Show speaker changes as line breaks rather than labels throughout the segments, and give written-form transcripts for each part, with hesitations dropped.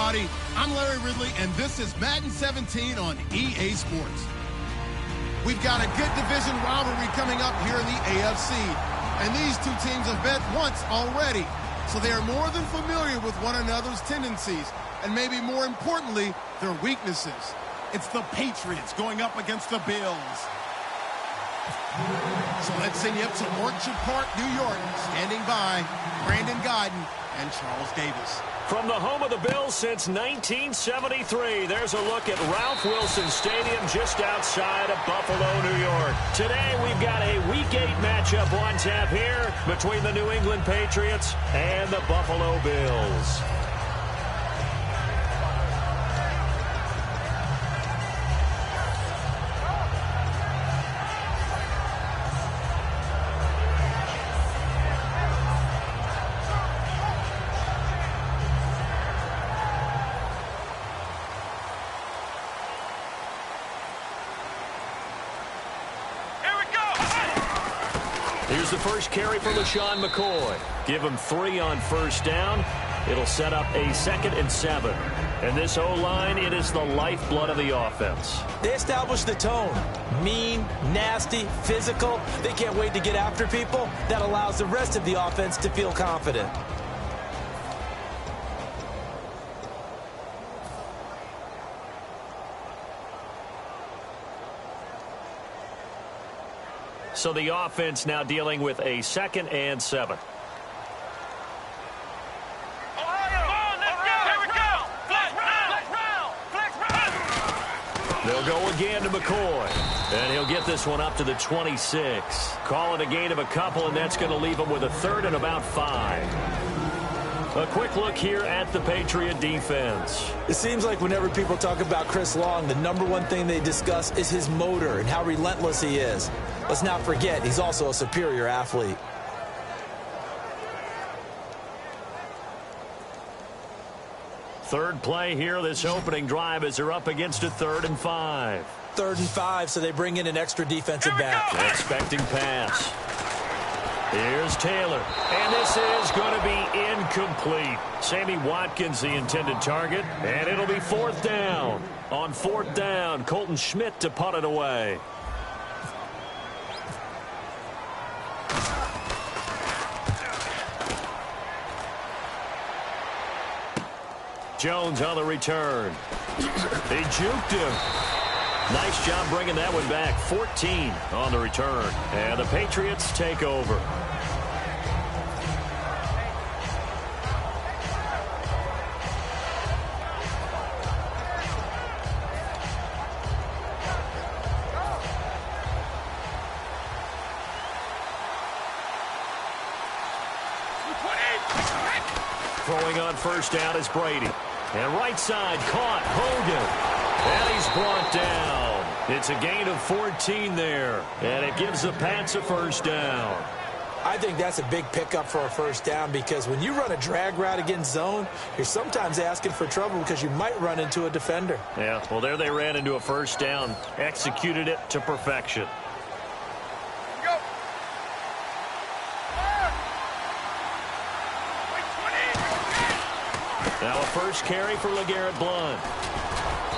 everybody. I'm Larry Ridley, and this is Madden 17 on EA Sports. We've got a good division rivalry coming up here in the AFC, and these two teams have met once already, so they are more than familiar with one another's tendencies, and maybe more importantly, their weaknesses. It's the Patriots going up against the Bills. So let's send you up to Orchard Park, New York. Standing by, Brandon Gaudin and Charles Davis.
From the home of the Bills since 1973, there's a look at Ralph Wilson Stadium just outside of Buffalo, New York. Today, we've got a Week 8 matchup on tap here between the New England Patriots and the Buffalo Bills. Here's the first carry for LaShawn McCoy. Give him 3 on first down. It'll set up a 2nd and 7. And this O-line, it is the lifeblood of the offense.
They established the tone. Mean, nasty, physical. They can't wait to get after people. That allows the rest of the offense to feel confident.
So the offense now dealing with a 2nd and 7. They'll go again to McCoy. And he'll get this one up to the 26. Call it a gain of a couple, and that's going to leave him with a 3rd and about 5. A quick look here at the Patriot defense.
It seems like whenever people talk about Chris Long, the #1 thing they discuss is his motor and how relentless he is. Let's not forget, he's also a superior athlete.
Third play here, this opening drive, as they're up against a 3rd and 5.
3rd and 5, so they bring in an extra defensive back.
Expecting pass. Here's Taylor, and this is going to be incomplete. Sammy Watkins, the intended target, and it'll be 4th down. On 4th down, Colton Schmidt to punt it away. Jones on the return. They juked him. Nice job bringing that one back. 14 on the return. And the Patriots take over. Throwing on first down is Brady. And right side caught Hogan. And he's brought down. It's a gain of 14 there. And it gives the Pats a first down.
I think that's a big pickup for a first down because when you run a drag route against zone, you're sometimes asking for trouble because you might run into a defender.
Yeah, well, there they ran into a first down. Executed it to perfection. Now a first carry for LeGarrette Blount.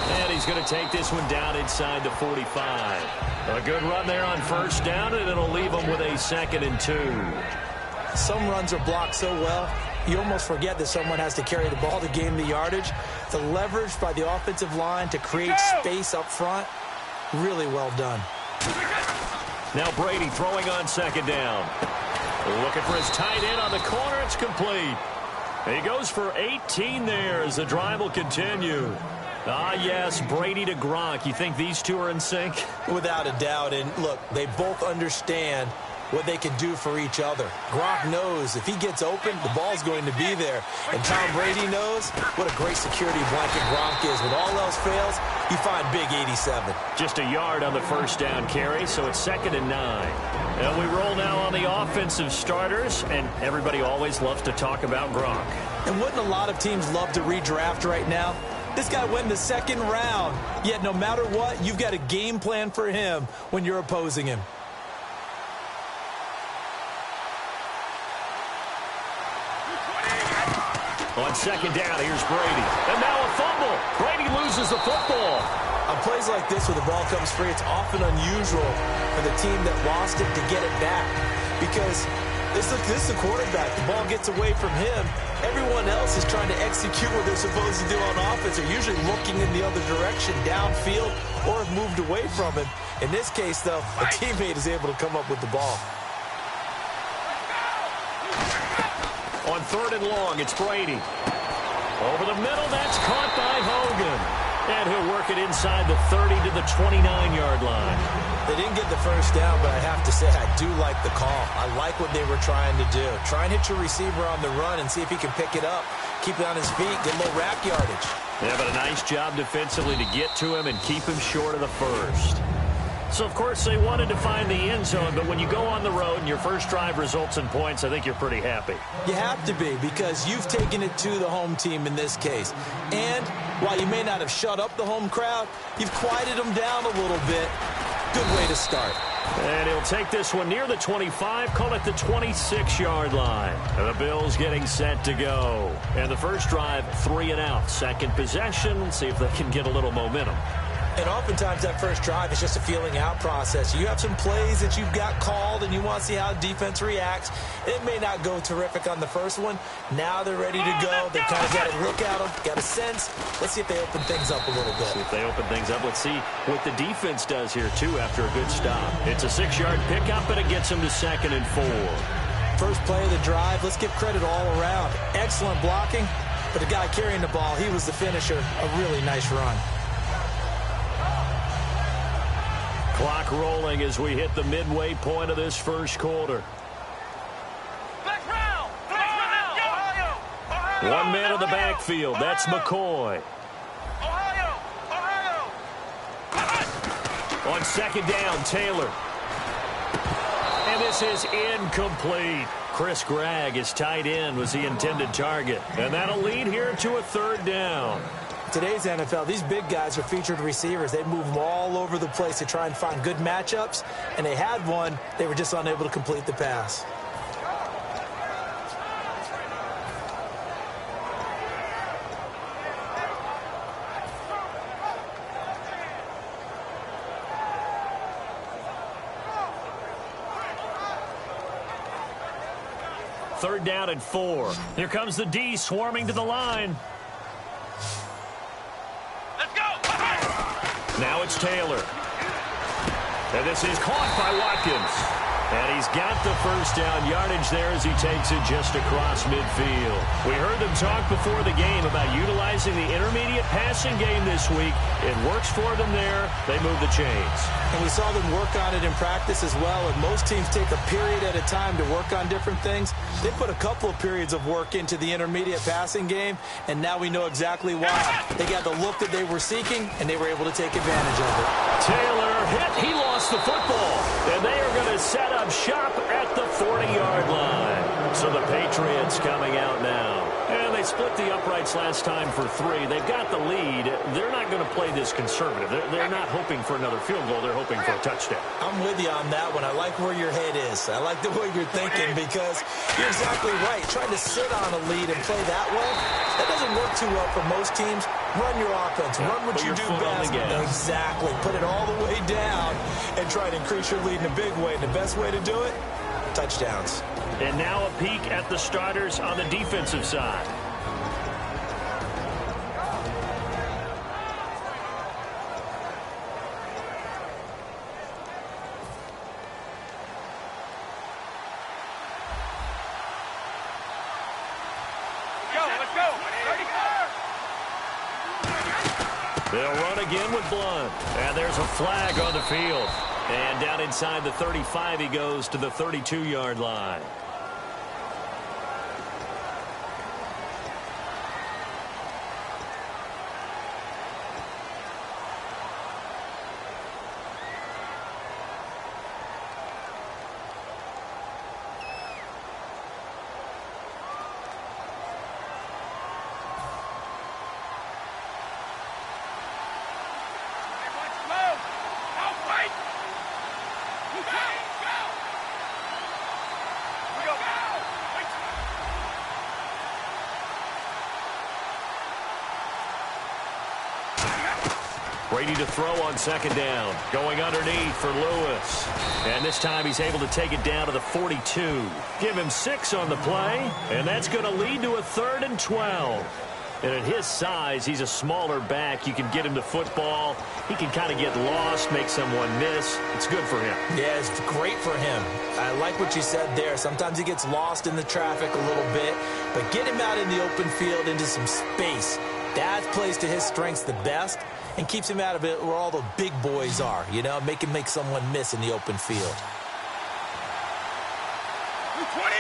And he's going to take this one down inside the 45. A good run there on first down, and it'll leave him with a 2nd and 2.
Some runs are blocked so well, you almost forget that someone has to carry the ball to gain the yardage. The leverage by the offensive line to create space up front, really well done.
Now Brady throwing on 2nd down. Looking for his tight end on the corner. It's complete. He goes for 18 there as the drive will continue. Ah, yes, Brady to Gronk. You think these two are in sync?
Without a doubt. And look, they both understand what they can do for each other. Gronk knows if he gets open, the ball's going to be there. And Tom Brady knows what a great security blanket Gronk is. When all else fails, you find big 87.
Just a yard on the first down carry, so it's 2nd and 9. And we roll now on the offensive starters, and everybody always loves to talk about Gronk.
And wouldn't a lot of teams love to redraft right now? This guy went in the 2nd round, yet no matter what, you've got a game plan for him when you're opposing him.
On second down, here's Brady. And now a fumble. Brady loses the football.
On plays like this where the ball comes free, it's often unusual for the team that lost it to get it back. Because this is the quarterback. The ball gets away from him. Everyone else is trying to execute what they're supposed to do on offense. They're usually looking in the other direction, downfield, or have moved away from him. In this case, though, a teammate is able to come up with the ball.
On third and long, it's Brady. Over the middle, that's caught by Hogan. And he'll work it inside the 30 to the 29-yard line.
They didn't get the first down, but I have to say I do like the call. I like what they were trying to do. Try and hit your receiver on the run and see if he can pick it up. Keep it on his feet, get a little rack yardage.
Yeah, but a nice job defensively to get to him and keep him short of the first. So, of course, they wanted to find the end zone, but when you go on the road and your first drive results in points, I think you're pretty happy.
You have to be, because you've taken it to the home team in this case. And while you may not have shut up the home crowd, you've quieted them down a little bit. Good way to start.
And he'll take this one near the 25, call it the 26-yard line. And the Bills getting set to go. And the first drive, 3 and out. Second possession, see if they can get a little momentum.
And oftentimes that first drive is just a feeling out process. You have some plays that you've got called and you want to see how defense reacts. It may not go terrific on the first one. Now they're ready to go. They've kind of got a look at them, got a sense. Let's see if they open things up a little bit.
See if they open things up. Let's see what the defense does here, too, after a good stop. It's a 6-yard pickup, and it gets them to 2nd and 4.
First play of the drive, let's give credit all around. Excellent blocking, but the guy carrying the ball, he was the finisher. A really nice run.
Clock rolling as we hit the midway point of this first quarter. 1 man in the backfield. That's McCoy. On second down, Taylor. And this is incomplete. Chris Gregg, his tight end, was the intended target. And that'll lead here to a 3rd down.
Today's NFL, these big guys are featured receivers. They move them all over the place to try and find good matchups, and they had one. They were just unable to complete the pass.
Third down and 4. Here comes the D swarming to the line. Now it's Taylor. And this is caught by Watkins. And he's got the first down yardage there as he takes it just across midfield. We heard them talk before the game about utilizing the intermediate passing game this week. It works for them there. They move the chains.
And we saw them work on it in practice as well. And most teams take a period at a time to work on different things. They put a couple of periods of work into the intermediate passing game, and now we know exactly why. They got the look that they were seeking, and they were able to take advantage of it.
Taylor hit. He lost the football. And they are going to set up shop at the 40-yard line. So the Patriots coming out now. And they split the uprights last time for 3. They've got the lead. They're not going to play this conservative. They're not hoping for another field goal. They're hoping for a touchdown.
I'm with you on that one. I like where your head is. I like the way you're thinking because you're exactly right. Trying to sit on a lead and play that way, that doesn't work too well for most teams. Run your offense. Run what you do best. Exactly. Put it all the way down and try to increase your lead in a big way. And the best way to do it, touchdowns.
And now a peek at the starters on the defensive side. They'll run again with Blunt. And there's a flag on the field. And down inside the 35, he goes to the 32-yard line. Brady to throw on second down. Going underneath for Lewis. And this time he's able to take it down to the 42. Give him 6 on the play. And that's going to lead to a 3rd and 12. And at his size, he's a smaller back. You can get him to football. He can kind of get lost, make someone miss. It's good for him.
Yeah, it's great for him. I like what you said there. Sometimes he gets lost in the traffic a little bit. But get him out in the open field into some space. That plays to his strengths the best and keeps him out of it where all the big boys are. You know, make him make someone miss in the open field.
20.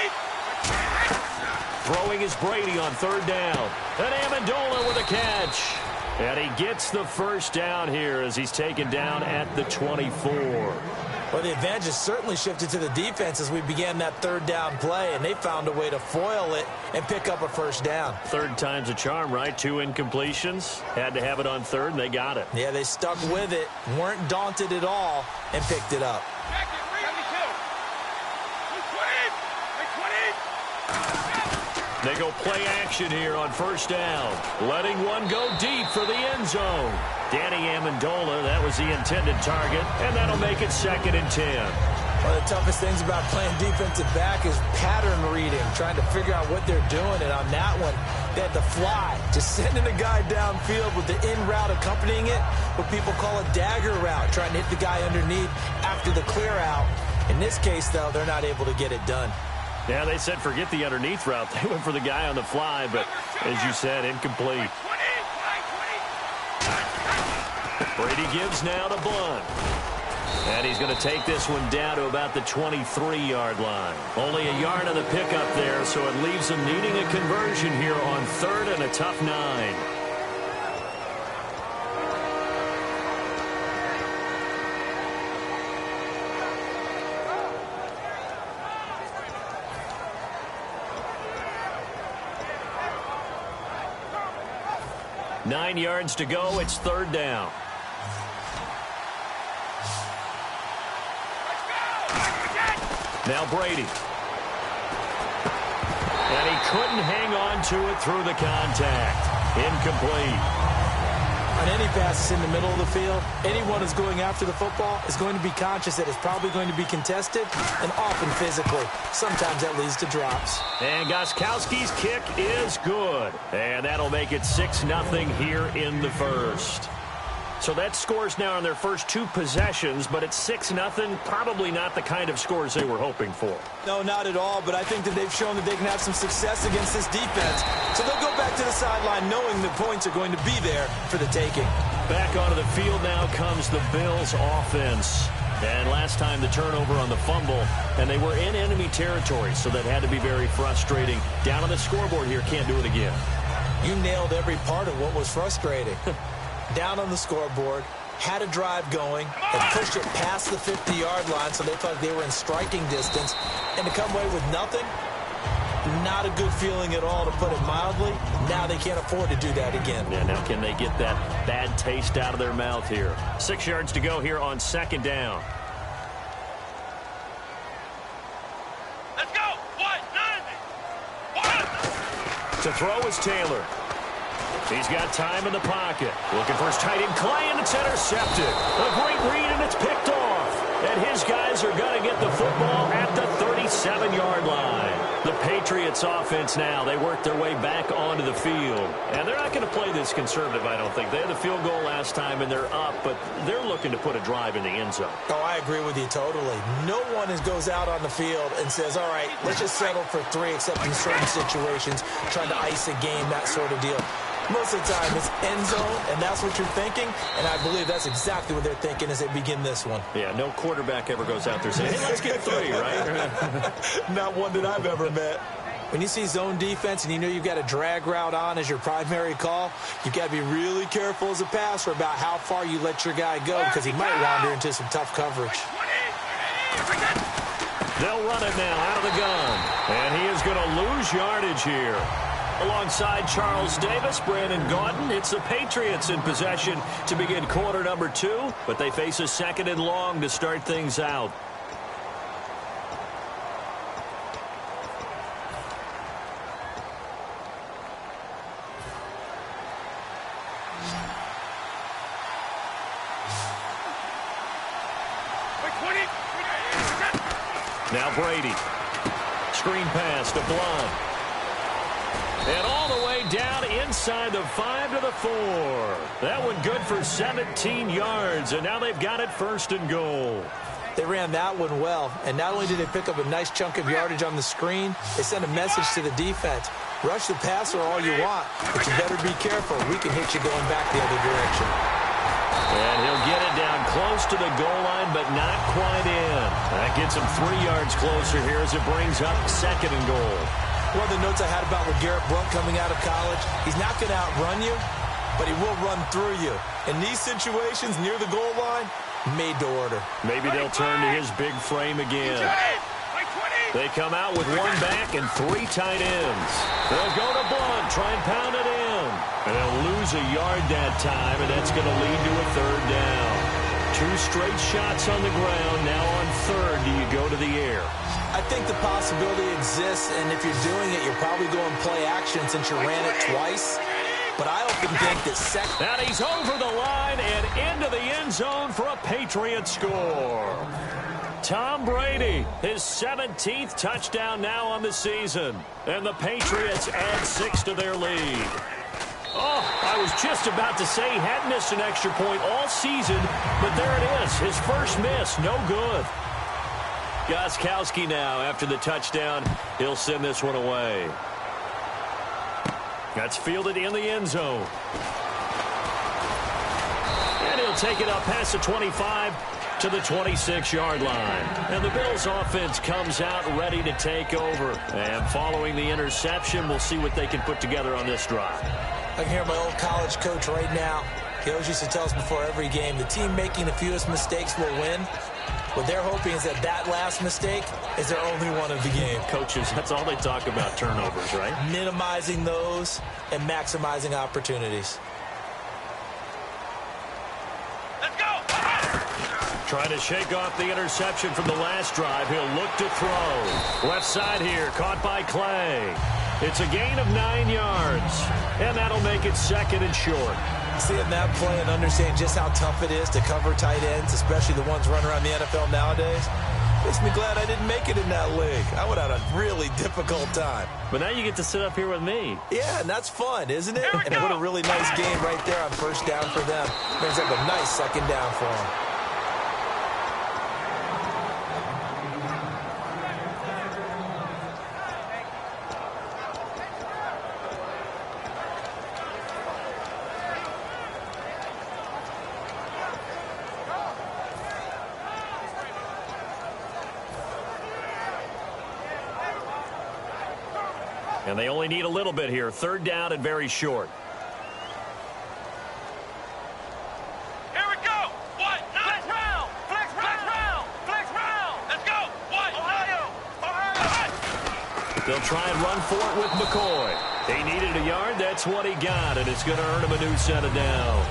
Throwing is Brady on 3rd down. And Amendola with a catch. And he gets the first down here as he's taken down at the 24.
Well, the advantage has certainly shifted to the defense as we began that 3rd down play, and they found a way to foil it and pick up a first down.
3rd time's a charm, right? 2 incompletions. Had to have it on 3rd, and they got it.
Yeah, they stuck with it, weren't daunted at all, and picked it up.
They go play action here on 1st down. Letting one go deep for the end zone. Danny Amendola, that was the intended target, and that'll make it 2nd and 10.
One of the toughest things about playing defensive back is pattern reading, trying to figure out what they're doing. And on that one, they had to fly, just sending a guy downfield with the in route accompanying it, what people call a dagger route, trying to hit the guy underneath after the clear out. In this case, though, they're not able to get it done.
Yeah, they said forget the underneath route. They went for the guy on the fly, but as you said, incomplete. Brady gives now to Blunt. And he's going to take this one down to about the 23-yard line. Only a yard of the pickup there, so it leaves them needing a conversion here on 3rd and a tough 9. Nine yards to go. It's 3rd down. Now Brady. And he couldn't hang on to it through the contact. Incomplete.
On any passes in the middle of the field, anyone who's going after the football is going to be conscious that it's probably going to be contested and often physical. Sometimes that leads to drops.
And Gostkowski's kick is good. And that'll make it 6-0 here in the 1st. So that scores now on their first 2 possessions, but it's 6-0. Probably not the kind of scores they were hoping for.
No, not at all, but I think that they've shown that they can have some success against this defense. So they'll go back to the sideline knowing the points are going to be there for the taking.
Back onto the field now comes the Bills offense. And last time the turnover on the fumble, and they were in enemy territory, so that had to be very frustrating. Down on the scoreboard here, can't do it again.
You nailed every part of what was frustrating. Down on the scoreboard, had a drive going, and pushed it past the 50-yard line so they thought they were in striking distance. And to come away with nothing, not a good feeling at all, to put it mildly. Now they can't afford to do that again.
Yeah, now can they get that bad taste out of their mouth here? 6 yards to go here on 2nd down.
Let's go!
To throw is Taylor. He's got time in the pocket. Looking for his tight end, Clay, and it's intercepted. A great read, and it's picked off. And his guys are going to get the football at the 37-yard line. The Patriots offense now, they work their way back onto the field. And they're not going to play this conservative, I don't think. They had the field goal last time, and they're up, but they're looking to put a drive in the end zone.
Oh, I agree with you totally. No one goes out on the field and says, all right, let's just settle for 3, except in certain situations, trying to ice a game, that sort of deal. Most of the time, it's end zone, and that's what you're thinking, and I believe that's exactly what they're thinking as they begin this one.
Yeah, no quarterback ever goes out there saying, hey, let's get 3, right?
Not one that I've ever met. When you see zone defense and you know you've got a drag route on as your primary call, you've got to be really careful as a passer about how far you let your guy go, because he might wander into some tough coverage.
They'll run it now out of the gun, and he is going to lose yardage here. Alongside Charles Davis, Brandon Gaudin, it's the Patriots in possession to begin quarter number 2, but they face a 2nd and long to start things out. Now Brady. Screen pass to Blount. And all the way down inside the 5 to the 4. That one good for 17 yards, and now they've got it 1st and goal.
They ran that one well, and not only did they pick up a nice chunk of yardage on the screen, they sent a message to the defense. Rush the passer all you want, but you better be careful. We can hit you going back the other direction.
And he'll get it down close to the goal line, but not quite in. That gets him 3 yards closer here as it brings up 2nd and goal.
One of the notes I had about LeGarrette Blount coming out of college, he's not going to outrun you, but he will run through you. In these situations near the goal line, made to order.
Maybe they'll turn to his big frame again. They come out with 1 back and 3 tight ends. They'll go to Blount, try and pound it in. And they'll lose a yard that time, and that's going to lead to a 3rd down. 2 straight shots on the ground. Now on 3rd, do you go to the air?
I think the possibility exists, and if you're doing it, you're probably going play action since you ran it twice. But I often think that second...
And he's over the line and into the end zone for a Patriot score. Tom Brady, his 17th touchdown now on the season. And the Patriots add 6 to their lead. Oh, I was just about to say he hadn't missed an extra point all season, but there it is, his first miss, no good. Gostkowski now, after the touchdown, he'll send this one away. That's fielded in the end zone. And he'll take it up past the 25 to the 26-yard line. And the Bills offense comes out ready to take over. And following the interception, we'll see what they can put together on this drive.
I can hear my old college coach right now. He always used to tell us before every game, the team making the fewest mistakes will win. What they're hoping is that last mistake is their only one of the game.
Coaches, that's all they talk about, turnovers, right?
Minimizing those and maximizing opportunities.
Let's go!
Trying to shake off the interception from the last drive. He'll look to throw. Left side here, caught by Clay. It's a gain of 9 yards, and that'll make it 2nd and short.
Seeing that play and understanding just how tough it is to cover tight ends, especially the ones running around the NFL nowadays, makes me glad I didn't make it in that league. I would have had a really difficult time.
But now you get to sit up here with me.
Yeah, and that's fun, isn't it? And what a really nice game right there on 1st down for them. Brings up a nice 2nd down for them.
And they only need a little bit here. 3rd down and very short.
Here we go! What? Flex round! Flex round! Flex round! Let's go! What? Ohio!
They'll try and run for it with McCoy. He needed a yard. That's what he got, and it's going to earn him a new set of downs.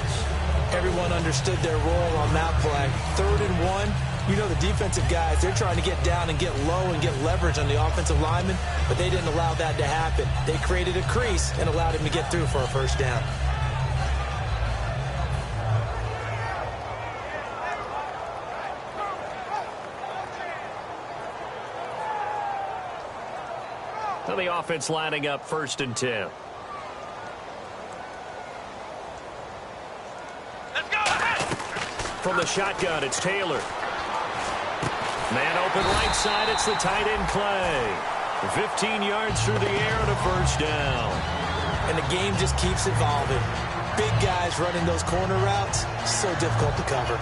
Everyone understood their role on that play. 3rd and 1. You know the defensive guys, they're trying to get down and get low and get leverage on the offensive lineman, but they didn't allow that to happen. They created a crease and allowed him to get through for a 1st down.
So the offense lining up 1st and 10.
Let's go!
From the shotgun, it's Taylor. Man open right side, it's the tight end Clay. 15 yards through the air and a 1st down.
And the game just keeps evolving. Big guys running those corner routes, so difficult to cover.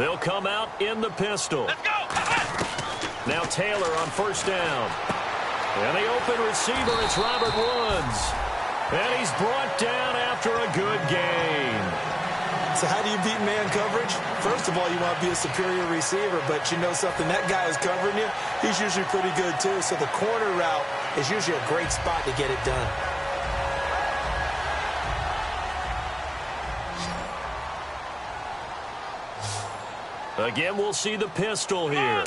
They'll come out in the pistol.
Let's go!
Now Taylor on 1st down. And the open receiver, it's Robert Woods. And he's brought down after a good gain.
So how do you beat man coverage? First of all, you want to be a superior receiver, but you know something, that guy is covering you, he's usually pretty good too. So the corner route is usually a great spot to get it done.
Again, we'll see the pistol here.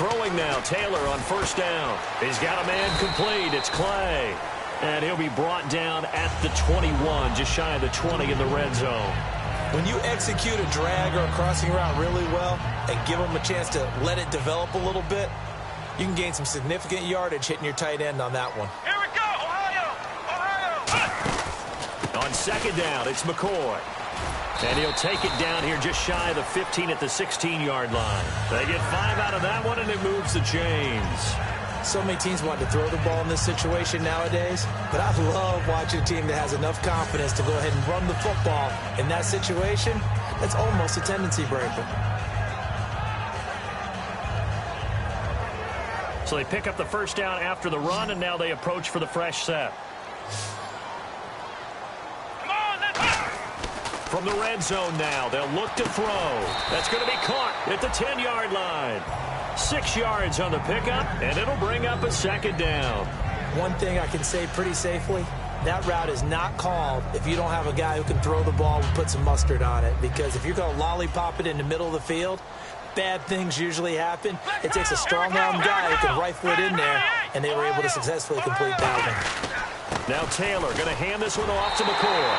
Throwing now, Taylor on 1st down. He's got a man complete. It's Clay. And he'll be brought down at the 21, just shy of the 20 in the red zone.
When you execute a drag or a crossing route really well and give them a chance to let it develop a little bit, you can gain some significant yardage hitting your tight end on that one.
Here we go, Ohio! Ohio!
On second down, it's McCoy. And he'll take it down here just shy of the 15 at the 16-yard line. They get 5 out of that one, and it moves the chains.
So many teams want to throw the ball in this situation nowadays, but I love watching a team that has enough confidence to go ahead and run the football. In that situation, that's almost a tendency breaker.
So they pick up the first down after the run, and now they approach for the fresh set.
Come on, let's go!
From the red zone now, they'll look to throw. That's going to be caught at the 10-yard line. 6 yards on the pickup, and it'll bring up a second down.
One thing I can say pretty safely, that route is not called if you don't have a guy who can throw the ball and put some mustard on it. Because if you're going to lollipop it in the middle of the field, bad things usually happen. It takes a strong-arm guy who can rifle it in there, and they were able to successfully complete that one.
Now Taylor going to hand this one off to McCoy.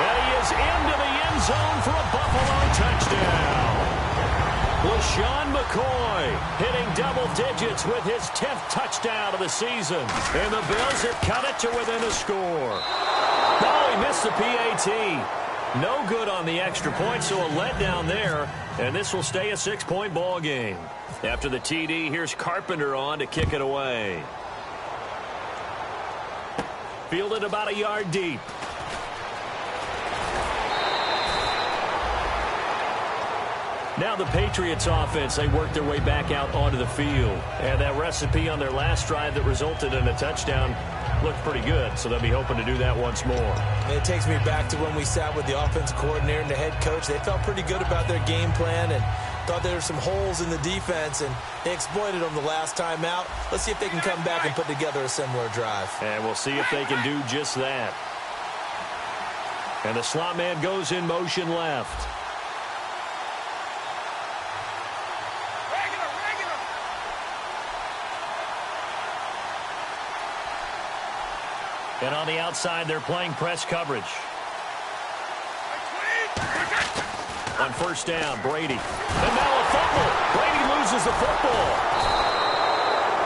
And he is into the end zone for a Buffalo touchdown. LaShawn McCoy hitting double digits with his 10th touchdown of the season. And the Bills have cut it to within a score. Oh, he missed the PAT. No good on the extra point, so a letdown there. And this will stay a 6-point ball game. After the TD, here's Carpenter on to kick it away. Fielded about a yard deep. Now the Patriots offense, they work their way back out onto the field. And that recipe on their last drive that resulted in a touchdown looked pretty good, so they'll be hoping to do that once more.
And it takes me back to when we sat with the offensive coordinator and the head coach. They felt pretty good about their game plan and thought there were some holes in the defense, and they exploited them the last time out. Let's see if they can come back and put together a similar drive.
And we'll see if they can do just that. And the slot man goes in motion left. And on the outside, they're playing press coverage. On first down, Brady. And now a fumble. Brady loses the football.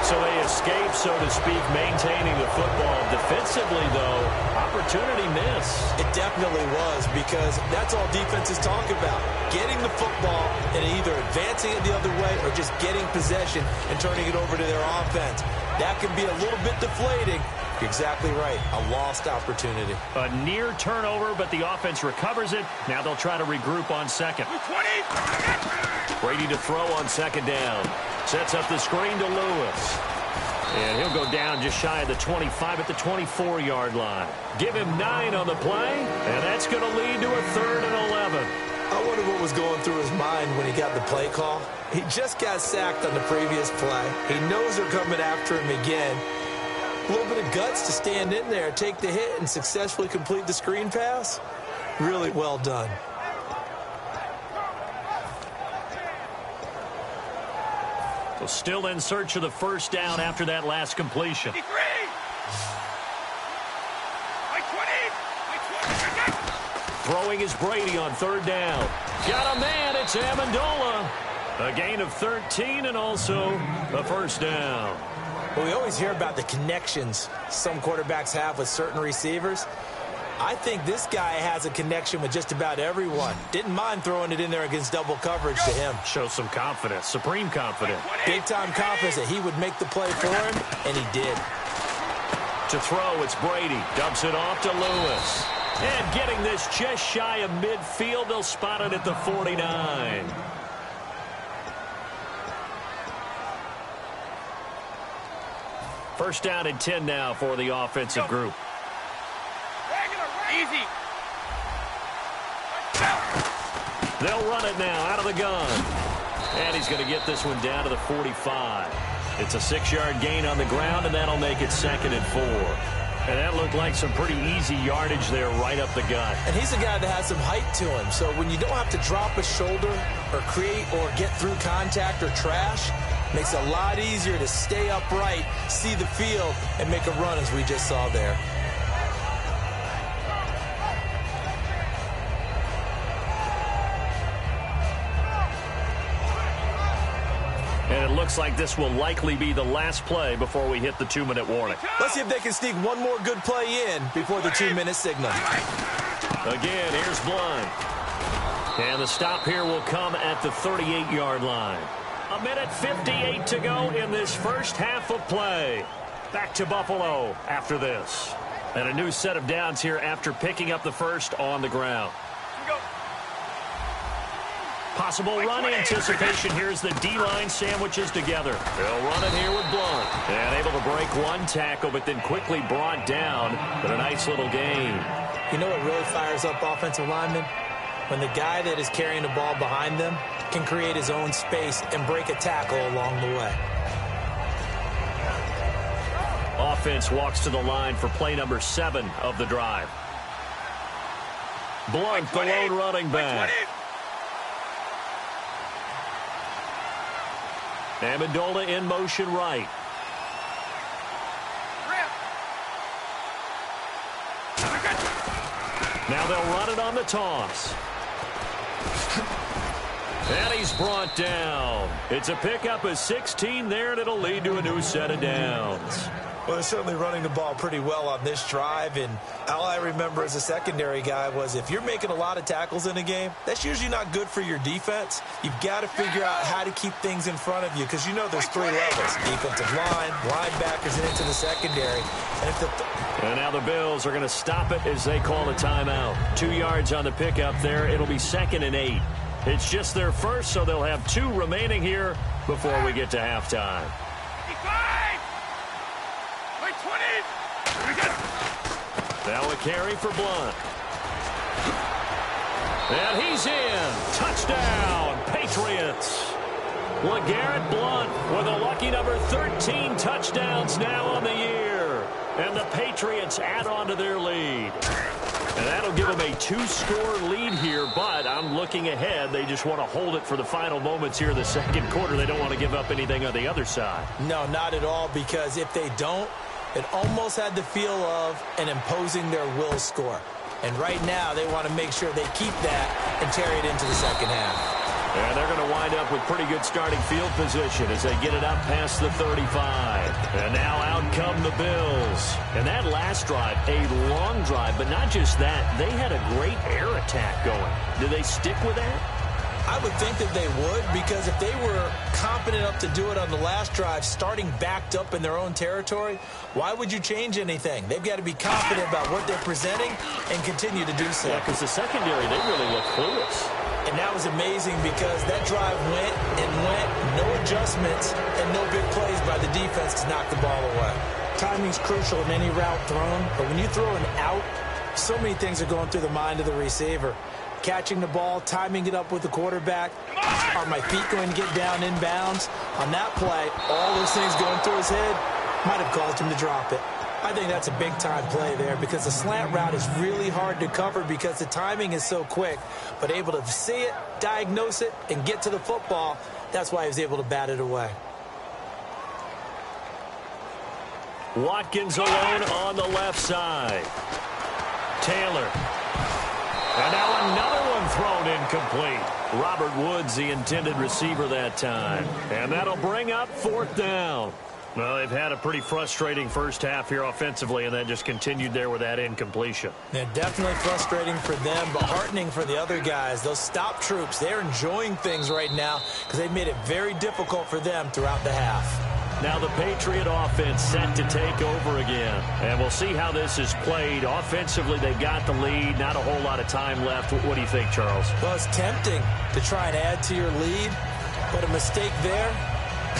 So they escape, so to speak, maintaining the football. Defensively, though, opportunity miss.
It definitely was, because that's all defenses talk about. Getting the football and either advancing it the other way or just getting possession and turning it over to their offense. That can be a little bit deflating. You're exactly right. A lost opportunity.
A near turnover, but the offense recovers it. Now they'll try to regroup on second. Brady to throw on second down. Sets up the screen to Lewis. And he'll go down just shy of the 25 at the 24-yard line. Give him 9 on the play, and that's going to lead to a 3rd and 11.
I wonder what was going through his mind when he got the play call. He just got sacked on the previous play. He knows they're coming after him again. A little bit of guts to stand in there, take the hit, and successfully complete the screen pass. Really well done.
So still in search of the first down after that last completion. Throwing is Brady on third down. Got a man, it's Amendola. A gain of 13 and also a first down.
Well, we always hear about the connections some quarterbacks have with certain receivers. I think this guy has a connection with just about everyone. Didn't mind throwing it in there against double coverage to him.
Shows some confidence, supreme confidence.
Big-time confidence that he would make the play for him, and he did.
To throw, it's Brady. Dumps it off to Lewis. And getting this just shy of midfield, they'll spot it at the 49. First down and 10 now for the offensive group.
Easy.
They'll run it now out of the gun. And he's going to get this one down to the 45. It's a 6-yard gain on the ground, and that'll make it 2nd and 4. And that looked like some pretty easy yardage there right up the gut.
And he's a guy that has some height to him. So when you don't have to drop a shoulder or create or get through contact or trash, makes it a lot easier to stay upright, see the field, and make a run as we just saw there.
it looks like this will likely be the last play before we hit the 2-minute warning.
Let's see if they can sneak one more good play in before the 2-minute signal.
Again, here's Blunt. And the stop here will come at the 38-yard line. 1:58 to go in this first half of play. Back to Buffalo after this. And a new set of downs here after picking up the first on the ground. Possible run anticipation here as the D-line sandwiches together. They'll run it here with Blunt. And able to break one tackle, but then quickly brought down. But a nice little gain.
You know what really fires up offensive linemen? When the guy that is carrying the ball behind them can create his own space and break a tackle along the way.
Offense walks to the line for play number 7 of the drive. Blunt, the lone running back. Amendola in motion right. Now they'll run it on the toss. And he's brought down. It's a pickup of 16 there, and it'll lead to a new set of downs.
Well, they're certainly running the ball pretty well on this drive, and all I remember as a secondary guy was if you're making a lot of tackles in a game, that's usually not good for your defense. You've got to figure out how to keep things in front of you because you know there's 3 levels, defensive line, linebackers, and into the secondary. And
now the Bills are going to stop it as they call a timeout. 2 yards on the pickup there. It'll be 2nd and 8. It's just their first, so they'll have 2 remaining here before we get to halftime. Now a carry for Blunt. And he's in. Touchdown, Patriots. LeGarrette Blunt with a lucky number 13 touchdowns now on the year. And the Patriots add on to their lead. And that'll give them a 2-score lead here, but I'm looking ahead. They just want to hold it for the final moments here in the second quarter. They don't want to give up anything on the other side.
No, not at all, because if they don't, it almost had the feel of an imposing their will score. And right now, they want to make sure they keep that and carry it into the second half.
And they're going to wind up with pretty good starting field position as they get it up past the 35. And now out come the Bills. And that last drive, a long drive, but not just that. They had a great air attack going. Do they stick with that?
I would think that they would, because if they were confident enough to do it on the last drive, starting backed up in their own territory, why would you change anything? They've got to be confident about what they're presenting and continue to do so.
Yeah, because the secondary, they really look clueless.
And that was amazing because that drive went and went, no adjustments, and no big plays by the defense to knock the ball away. Timing's crucial in any route thrown, but when you throw an out, so many things are going through the mind of the receiver. Catching the ball, timing it up with the quarterback. Are my feet going to get down inbounds? On that play, all those things going through his head might have caused him to drop it. I think that's a big-time play there because the slant route is really hard to cover because the timing is so quick. But able to see it, diagnose it, and get to the football, that's why he was able to bat it away.
Watkins alone on the left side. Taylor. And now another one thrown incomplete. Robert Woods, the intended receiver that time. And that'll bring up 4th down. Well, they've had a pretty frustrating first half here offensively, and then just continued there with that incompletion.
Yeah, definitely frustrating for them, but heartening for the other guys. Those stop troops, they're enjoying things right now because they've made it very difficult for them throughout the half.
Now the Patriot offense set to take over again. And we'll see how this is played. Offensively, they've got the lead. Not a whole lot of time left. What do you think, Charles?
Well, it's tempting to try and add to your lead, but a mistake there,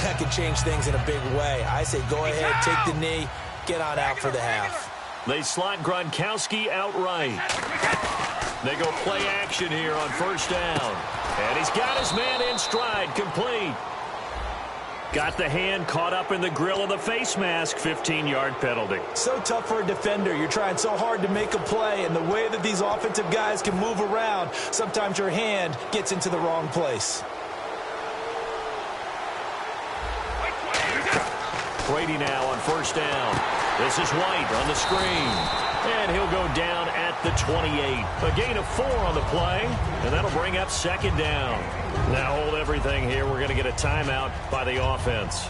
that could change things in a big way. I say go ahead, take the knee, get on out for the half.
They slot Gronkowski outright. They go play action here on 1st down. And he's got his man in stride, complete. Got the hand caught up in the grill of the face mask, 15-yard penalty.
So tough for a defender. You're trying so hard to make a play, and the way that these offensive guys can move around, sometimes your hand gets into the wrong place.
Brady now on 1st down. This is White on the screen. And he'll go down at at the 28. A gain of 4 on the play, and that'll bring up second down. Now hold everything here. We're going to get a timeout by the offense.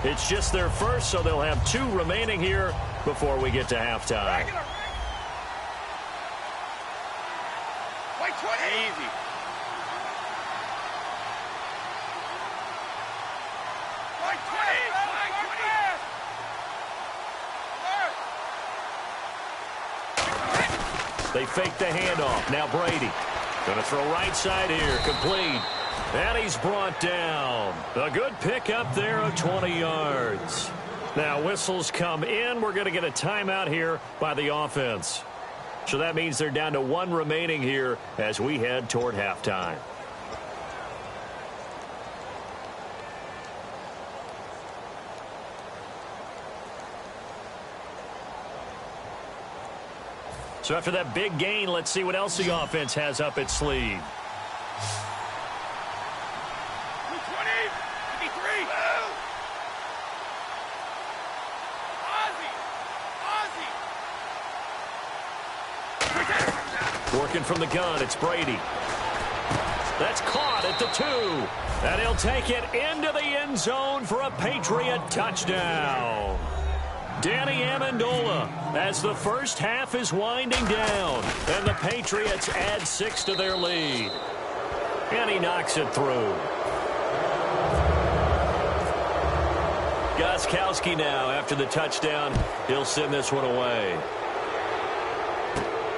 It's just their first, so they'll have 2 remaining here before we get to halftime.
Wait, 20. Easy. Wait, 20.
They fake the handoff. Now Brady. Going to throw right side here. Complete. And he's brought down. A good pickup there of 20 yards. Now whistles come in. We're going to get a timeout here by the offense. So that means they're down to 1 remaining here as we head toward halftime. So after that big gain, let's see what else the offense has up its sleeve.
220. 53. Ozzie.
Working from the gun, it's Brady. That's caught at the 2. And he'll take it into the end zone for a Patriot touchdown. Danny Amendola as the first half is winding down. And the Patriots add 6 to their lead. And he knocks it through. Gostkowski now after the touchdown. He'll send this one away.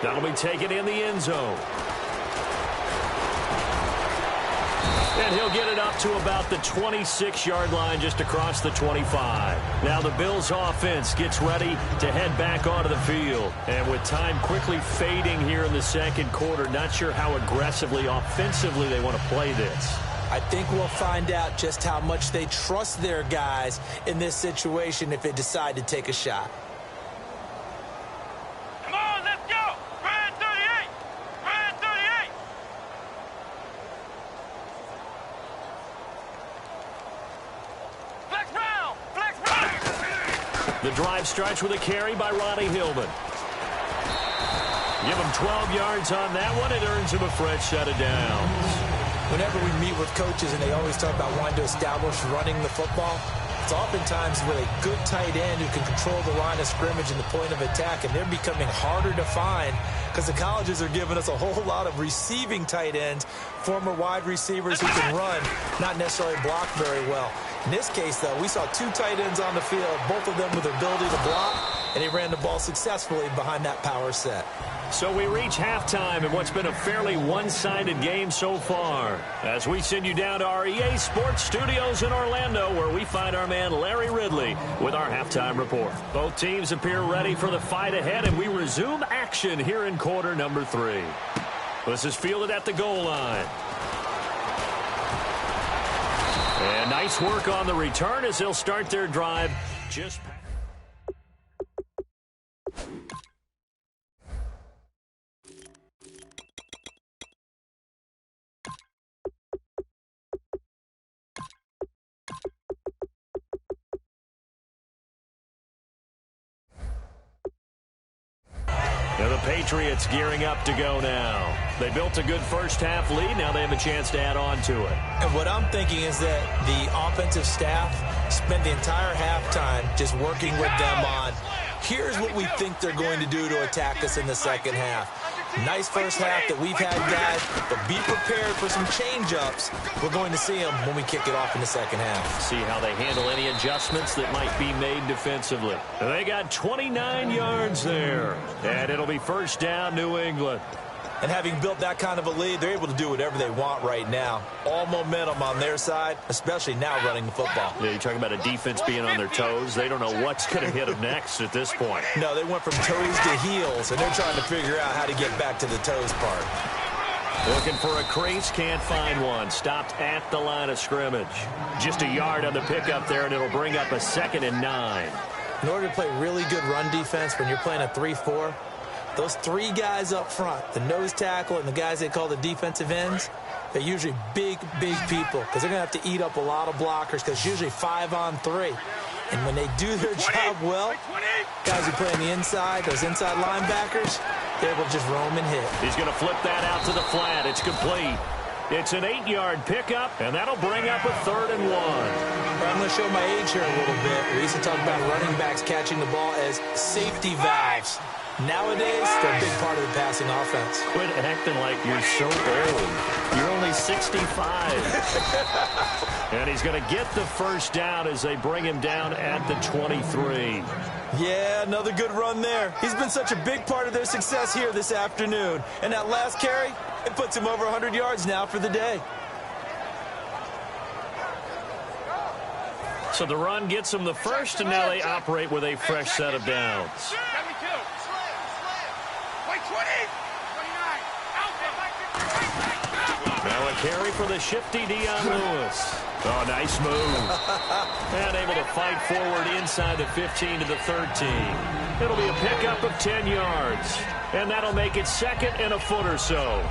That'll be taken in the end zone. And he'll get it up to about the 26-yard line just across the 25. Now the Bills offense gets ready to head back onto the field. And with time quickly fading here in the second quarter, not sure how aggressively, offensively they want to play this.
I think we'll find out just how much they trust their guys in this situation if they decide to take a shot.
Come on, let's go. Ryan 38. Ryan 38. Flex round. Flex round.
The drive starts with a carry by Ronnie Hillman. Give him 12 yards on that one. It earns him a fresh set of downs.
Whenever we meet with coaches and they always talk about wanting to establish running the football, it's oftentimes with a good tight end who can control the line of scrimmage and the point of attack, and they're becoming harder to find because the colleges are giving us a whole lot of receiving tight ends, former wide receivers who can run, not necessarily block very well. In this case, though, we saw 2 tight ends on the field, both of them with the ability to block, and they ran the ball successfully behind that power set.
So we reach halftime in what's been a fairly one-sided game so far. As we send you down to our EA Sports Studios in Orlando, where we find our man Larry Ridley with our halftime report. Both teams appear ready for the fight ahead, and we resume action here in quarter number 3. This is fielded at the goal line. And nice work on the return as they'll start their drive just past. Now the Patriots gearing up to go now. They built a good first half lead. Now they have a chance to add on to it.
And what I'm thinking is that the offensive staff spent the entire halftime just working with them on, here's what we think they're going to do to attack us in the second half. Nice first half that we've had, guys, but be prepared for some change-ups. We're going to see them when we kick it off in the second half.
See how they handle any adjustments that might be made defensively. They got 29 yards there, and it'll be first down, New England.
And having built that kind of a lead, they're able to do whatever they want right now. All momentum on their side, especially now running the football.
Yeah, you're talking about a defense being on their toes. They don't know what's going to hit them next at this point.
No, they went from toes to heels, and they're trying to figure out how to get back to the toes part.
Looking for a crease, can't find one. Stopped at the line of scrimmage. Just a yard on the pickup there, and it'll bring up a 2nd and 9.
In order to play really good run defense when you're playing a 3-4, those 3 guys up front, the nose tackle and the guys they call the defensive ends, they're usually big, big people because they're going to have to eat up a lot of blockers because it's usually 5 on 3. And when they do their job well, guys who play on the inside, those inside linebackers, they're able to just roam and hit.
He's going to flip that out to the flat. It's complete. It's an 8-yard pickup, and that'll bring up a 3rd and 1.
I'm going to show my age here a little bit. We used to talk about running backs catching the ball as safety valves. Nowadays, they're a big part of the passing offense.
Quit acting like you're so old. You're only 65. And he's going to get the first down as they bring him down at the 23.
Yeah, another good run there. He's been such a big part of their success here this afternoon. And that last carry, it puts him over 100 yards now for the day.
So the run gets them the first, and now they operate with a fresh set of downs. Now a carry for the shifty Dion Lewis. Oh, nice move. And able to fight forward inside the 15 to the 13. It'll be a pickup of 10 yards. And that'll make it 2nd and a foot or so.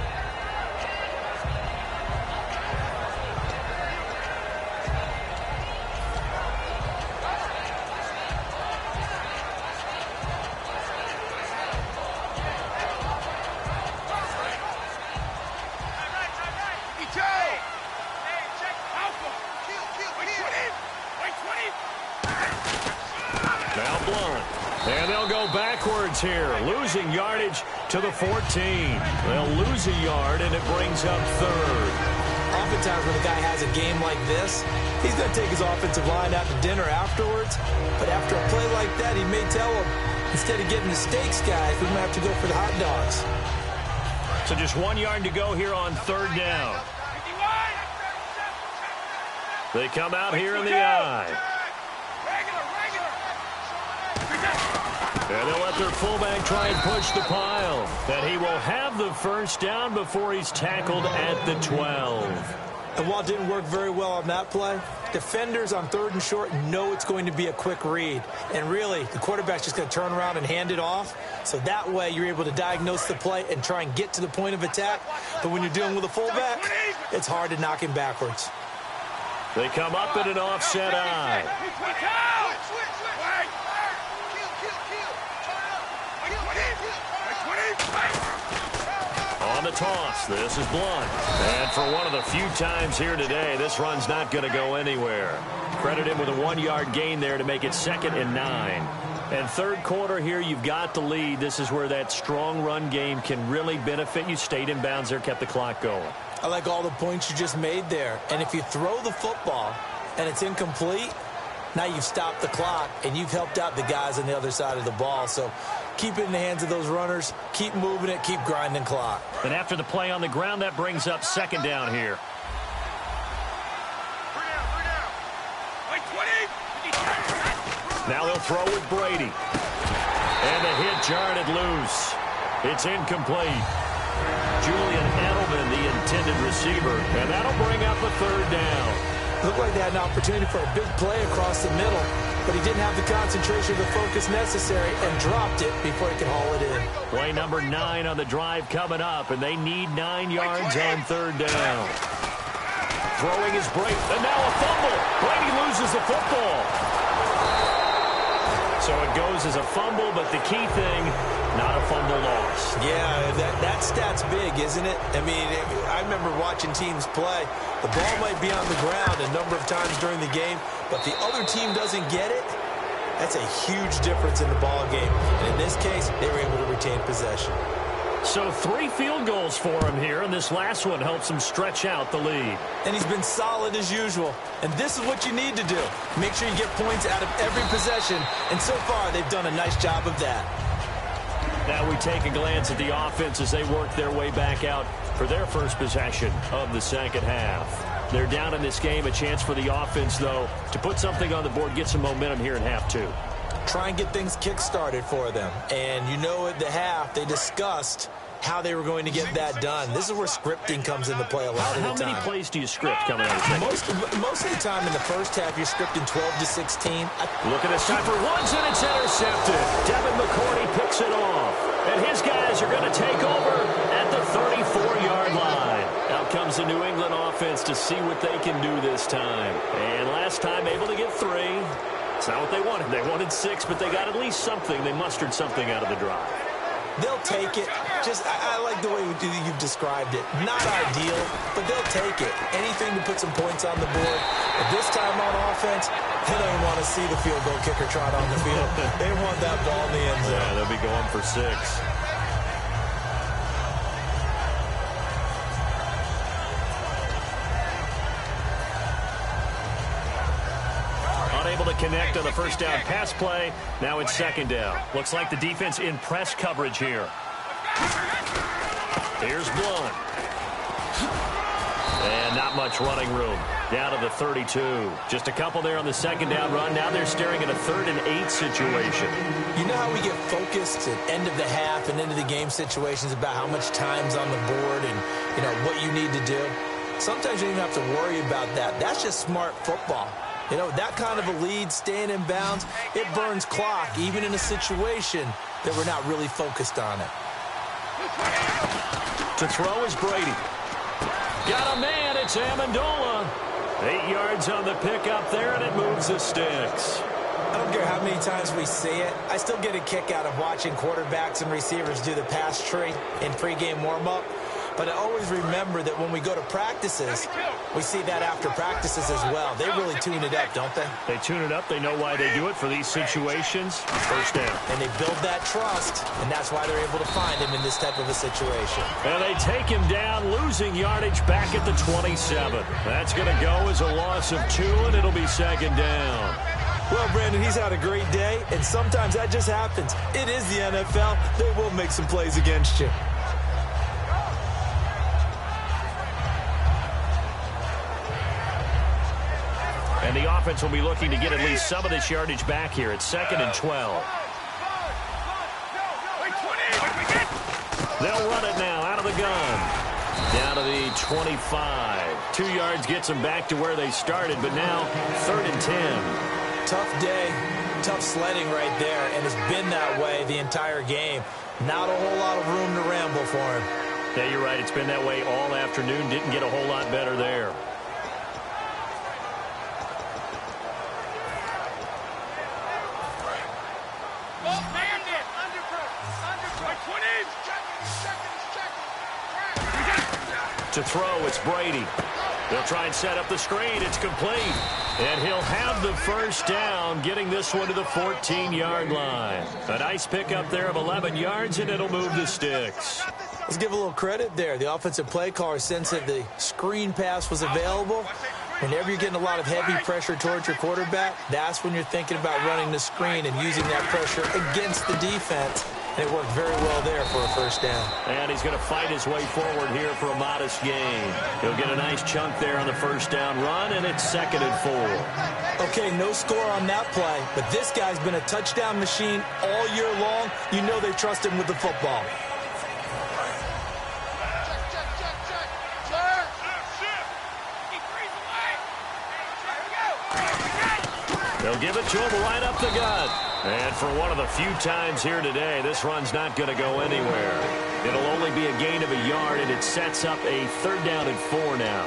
Now Blunt. And they'll go backwards here, losing yardage to the 14. They'll lose a yard, and it brings up 3rd.
Oftentimes when a guy has a game like this, he's going to take his offensive line out to dinner afterwards. But after a play like that, he may tell him, instead of getting the steaks, guys, we might have to go for the hot dogs.
So just 1 yard to go here on 3rd down. They come out here in the eye. And they'll let their fullback try and push the pile. And he will have the first down before he's tackled at the 12.
And while it didn't work very well on that play, defenders on 3rd and short know it's going to be a quick read. And really, the quarterback's just going to turn around and hand it off. So that way, you're able to diagnose the play and try and get to the point of attack. But when you're dealing with a fullback, it's hard to knock him backwards.
They come up at an offset eye. On the toss, this is Blunt. And for one of the few times here today, this run's not going to go anywhere. Credit him with a 1-yard gain there to make it 2nd and 9. And 3rd quarter here, you've got the lead. This is where that strong run game can really benefit you. Stayed in bounds there, kept the clock going.
I like all the points you just made there. And if you throw the football and it's incomplete, now you've stopped the clock and you've helped out the guys on the other side of the ball. So keep it in the hands of those runners. Keep moving it. Keep grinding clock.
And after the play on the ground, that brings up 2nd down here. Now they'll throw with Brady. And the hit jarred it loose. It's incomplete. Julian Edelman, the intended receiver. And that'll bring up a 3rd down.
Looked like they had an opportunity for a big play across the middle, but he didn't have the concentration or the focus necessary and dropped it before he could haul it in.
Play number 9 on the drive coming up, and they need 9 yards on 3rd down. Throwing is Brady, and now a fumble. Brady loses the football. So it goes as a fumble, but the key thing, not a fumble loss.
Yeah, that stat's big, isn't it? I mean, I remember watching teams play. The ball might be on the ground a number of times during the game, but the other team doesn't get it. That's a huge difference in the ball game. And in this case, they were able to retain possession.
So 3 field goals for him here, and this last one helps him stretch out the lead.
And he's been solid as usual. And this is what you need to do. Make sure you get points out of every possession. And so far, they've done a nice job of that.
Now we take a glance at the offense as they work their way back out for their first possession of the 2nd half. They're down in this game. A chance for the offense, though, to put something on the board, get some momentum here in half 2.
Try and get things kick-started for them. And you know at the half, they discussed how they were going to get that done. This is where scripting comes into play a lot of the time.
How many plays do you script coming out of the
Most of the time in the first half, you're scripting 12 to 16.
Look at this time for Woods, and it's intercepted. Devin McCourty picks it off. And his guys are going to take over at the 34-yard line. Out comes the New England offense to see what they can do this time. And last time able to get 3. It's not what they wanted. They wanted 6, but they got at least something. They mustered something out of the drive.
They'll take it. I like the way you've described it. Not ideal, but they'll take it. Anything to put some points on the board. But this time on offense, they don't even want to see the field goal kicker trot on the field. They want that ball in the end zone.
Yeah, they'll be going for 6. Unable to connect on the first down pass play. Now it's second down. Looks like the defense in press coverage here. Here's Blunt. And not much running room. Down to the 32. Just a couple there on the second down run. Now they're staring at a 3rd and 8 situation.
You know how we get focused at end of the half and into the game situations about how much time's on the board and, what you need to do? Sometimes you don't even have to worry about that. That's just smart football. That kind of a lead, staying in bounds, it burns clock, even in a situation that we're not really focused on it.
To throw is Brady. Got a man, it's Amendola. 8 yards on the pickup there, and it moves the sticks.
I don't care how many times we see it. I still get a kick out of watching quarterbacks and receivers do the pass tree in pregame warm-up. But I always remember that when we go to practices, we see that after practices as well. They really tune it up, don't they?
They tune it up. They know why they do it for these situations. First down.
And they build that trust, and that's why they're able to find him in this type of a situation.
And they take him down, losing yardage back at the 27. That's going to go as a loss of 2, and it'll be second down.
Well, Brandon, he's had a great day, and sometimes that just happens. It is the NFL. They will make some plays against you.
And the offense will be looking to get at least some of this yardage back here. It's 2nd and 12. They'll run it now out of the gun. Down to the 25. 2 yards gets them back to where they started, but now 3rd and 10.
Tough day, tough sledding right there, and it's been that way the entire game. Not a whole lot of room to ramble for him.
Yeah, you're right. It's been that way all afternoon. Didn't get a whole lot better there. To throw, it's Brady. They'll try and set up the screen. It's complete. And he'll have the first down, getting this one to the 14-yard line. A nice pickup there of 11 yards, and it'll move the sticks.
Let's give a little credit there. The offensive play caller sensed that the screen pass was available. Whenever you're getting a lot of heavy pressure towards your quarterback, that's when you're thinking about running the screen and using that pressure against the defense. And it worked very well there for a first down.
And he's going to fight his way forward here for a modest gain. He'll get a nice chunk there on the first down run, and it's 2nd and 4.
Okay, no score on that play, but this guy's been a touchdown machine all year long. You know they trust him with the football.
They'll give it to him right up the gut. And for one of the few times here today, this run's not going to go anywhere. It'll only be a gain of a yard, and it sets up a 3rd down and 4 now.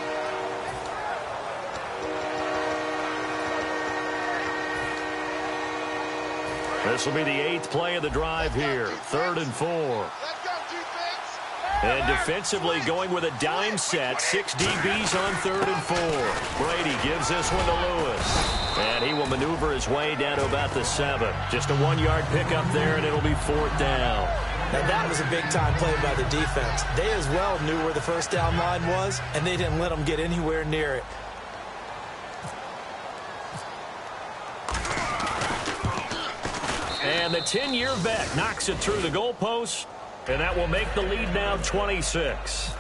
This will be the 8th play of the drive here. 3rd and 4. And defensively going with a dime set. 6 DBs on 3rd and 4. Brady gives this one to Lewis. And he will maneuver his way down to about the 7. Just a 1-yard pickup there, and it'll be 4th down.
Now that was a big-time play by the defense. They as well knew where the first down line was, and they didn't let them get anywhere near it.
And the 10-year vet knocks it through the goalpost, and that will make the lead now 26.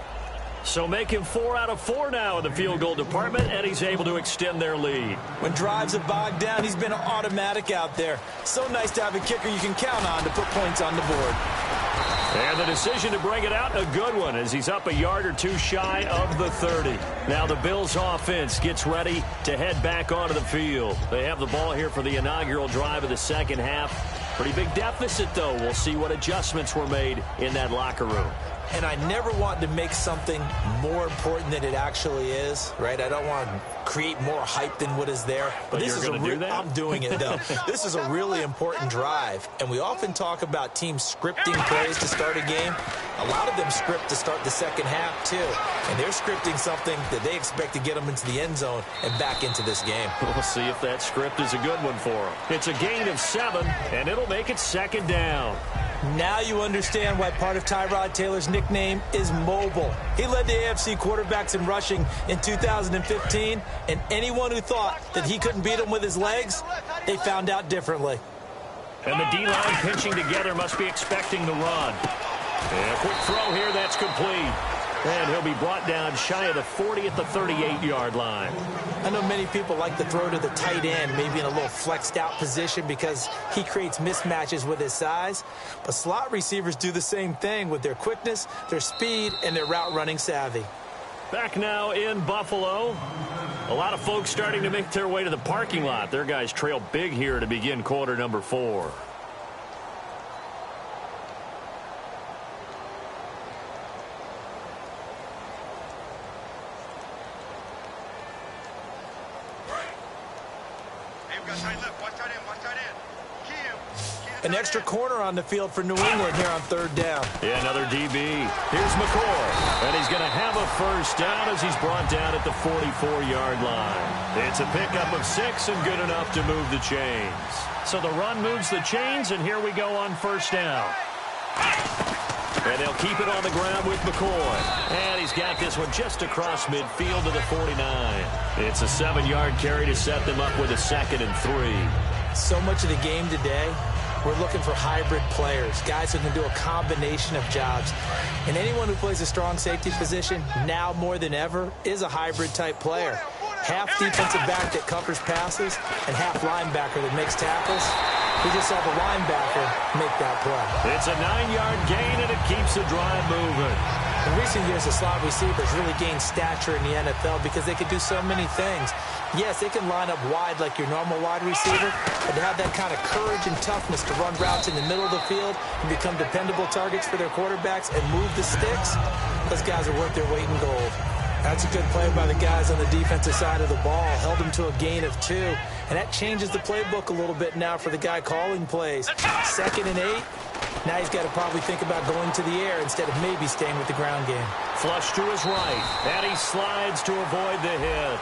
So make him 4 out of 4 now in the field goal department, and he's able to extend their lead.
When drives have bogged down, he's been an automatic out there. So nice to have a kicker you can count on to put points on the board.
And the decision to bring it out, a good one, as he's up a yard or 2 shy of the 30. Now the Bills offense gets ready to head back onto the field. They have the ball here for the inaugural drive of the second half. Pretty big deficit, though. We'll see what adjustments were made in that locker room.
And I never want to make something more important than it actually is, right? I don't want to create more hype than what is there.
But
this
you're
is
going to do that?
I'm doing it, though. This is a really important drive. And we often talk about teams scripting plays to start a game. A lot of them script to start the second half, too. And they're scripting something that they expect to get them into the end zone and back into this game.
We'll see if that script is a good one for them. It's a gain of 7, and it'll make it second down.
Now you understand why part of Tyrod Taylor's nickname is mobile. He led the AFC quarterbacks in rushing in 2015, and anyone who thought that he couldn't beat him with his legs, they found out differently.
And the D-line pinching together must be expecting the run. And a quick throw here, that's complete. And he'll be brought down shy of the 40 at the 38-yard line.
I know many people like to throw to the tight end, maybe in a little flexed out position because he creates mismatches with his size. But slot receivers do the same thing with their quickness, their speed, and their route running savvy.
Back now in Buffalo. A lot of folks starting to make their way to the parking lot. Their guys trail big here to begin quarter number 4.
An extra corner on the field for New England here on third down.
Yeah, another DB. Here's McCoy. And he's going to have a first down as he's brought down at the 44-yard line. It's a pickup of 6 and good enough to move the chains. So the run moves the chains, and here we go on first down. And they'll keep it on the ground with McCoy. And he's got this one just across midfield to the 49. It's a 7-yard carry to set them up with a 2nd and 3.
So much of the game today, we're looking for hybrid players, guys who can do a combination of jobs. And anyone who plays a strong safety position, now more than ever, is a hybrid-type player. Half defensive back that covers passes and half linebacker that makes tackles. We just saw the linebacker make that play.
It's a 9-yard gain, and it keeps the drive moving.
In recent years, the slot receivers really gained stature in the NFL because they could do so many things. Yes, they can line up wide like your normal wide receiver, but to have that kind of courage and toughness to run routes in the middle of the field and become dependable targets for their quarterbacks and move the sticks, those guys are worth their weight in gold. That's a good play by the guys on the defensive side of the ball. Held them to a gain of 2. And that changes the playbook a little bit now for the guy calling plays. 2nd and 8. Now he's got to probably think about going to the air instead of maybe staying with the ground game.
Flush to his right. And he slides to avoid the hit.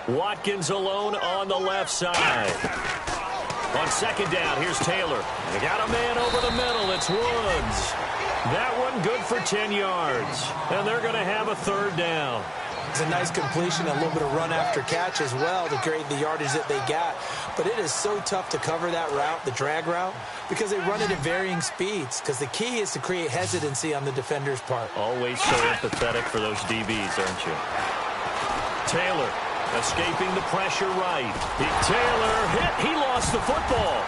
Watkins alone on the left side. On 2nd down, here's Taylor. They got a man over the middle. It's Woods. That one good for 10 yards. And they're going to have a 3rd down.
It's a nice completion, a little bit of run after catch as well to create the yardage that they got. But it is so tough to cover that route, the drag route, because they run it at varying speeds. Because the key is to create hesitancy on the defender's part.
Always so empathetic for those DBs, aren't you? Taylor escaping the pressure right. Taylor hit. He lost the football.